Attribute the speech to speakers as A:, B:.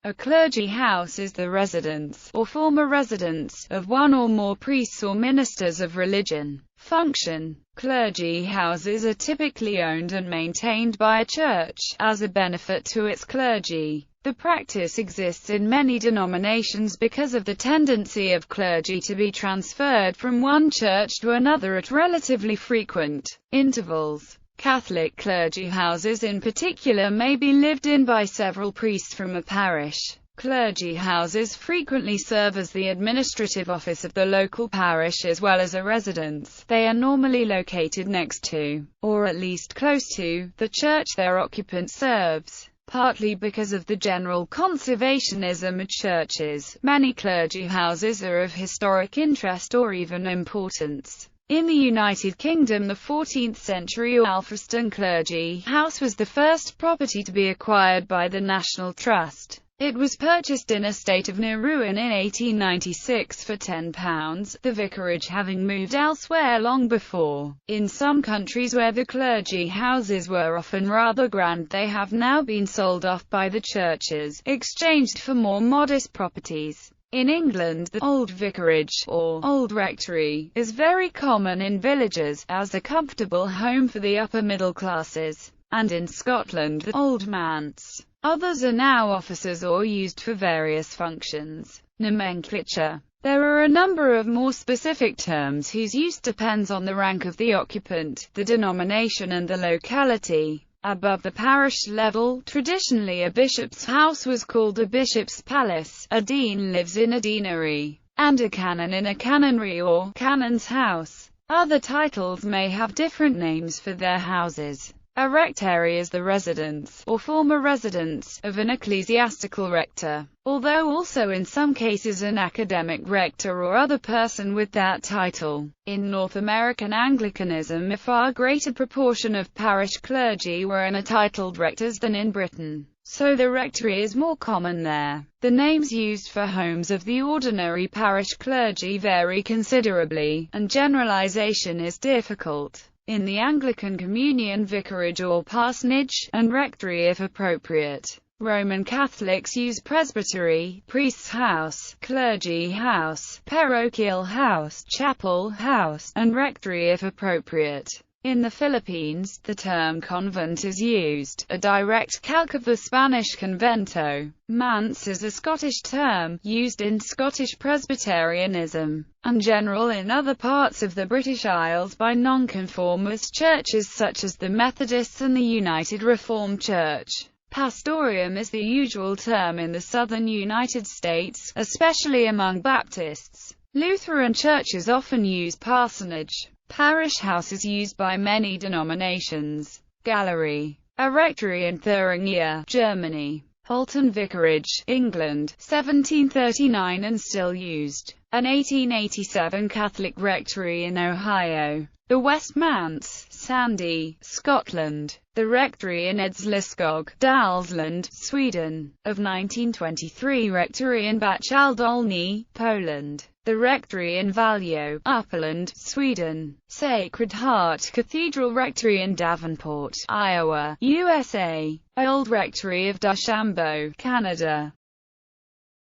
A: A clergy house is the residence, or former residence, of one or more priests or ministers of religion. Function. Clergy houses are typically owned and maintained by a church, as a benefit to its clergy. The practice exists in many denominations because of the tendency of clergy to be transferred from one church to another at relatively frequent intervals. Catholic clergy houses in particular may be lived in by several priests from a parish. Clergy houses frequently serve as the administrative office of the local parish as well as a residence. They are normally located next to, or at least close to, the church their occupant serves. Partly because of the general conservationism of churches, many clergy houses are of historic interest or even importance. In the United Kingdom, the 14th-century Alfriston clergy house was the first property to be acquired by the National Trust. It was purchased in a state of near ruin in 1896 for £10, the vicarage having moved elsewhere long before. In some countries where the clergy houses were often rather grand, they have now been sold off by the churches, exchanged for more modest properties. In England, the old vicarage, or old rectory, is very common in villages, as a comfortable home for the upper middle classes. And in Scotland, the old manse. Others are now offices or used for various functions. Nomenclature. There are a number of more specific terms whose use depends on the rank of the occupant, the denomination and the locality. Above the parish level, traditionally a bishop's house was called a bishop's palace, a dean lives in a deanery, and a canon in a canonry or canon's house. Other titles may have different names for their houses. A rectory is the residence, or former residence, of an ecclesiastical rector, although also in some cases an academic rector or other person with that title. In North American Anglicanism, a far greater proportion of parish clergy were untitled rectors than in Britain, so the rectory is more common there. The names used for homes of the ordinary parish clergy vary considerably, and generalization is difficult. In the Anglican Communion, vicarage or parsonage, and rectory if appropriate. Roman Catholics use presbytery, priest's house, clergy house, parochial house, chapel house, and rectory if appropriate. In the Philippines, the term convent is used, a direct calque of the Spanish convento. Manse is a Scottish term, used in Scottish Presbyterianism, and general in other parts of the British Isles by nonconformist churches such as the Methodists and the United Reformed Church. Pastorium is the usual term in the southern United States, especially among Baptists. Lutheran churches often use parsonage. Parish house is used by many denominations. Gallery. A rectory in Thuringia, Germany. Holton Vicarage, England, 1739 and still used. An 1887 Catholic rectory in Ohio. The West Manse, Sandy, Scotland. The rectory in Edsliskog, Dalsland, Sweden. Of 1923 rectory in Bachaldolny, Poland. The rectory in Valjo, Upperland, Sweden. Sacred Heart Cathedral Rectory in Davenport, Iowa, USA. Old Rectory of Dushambo, Canada.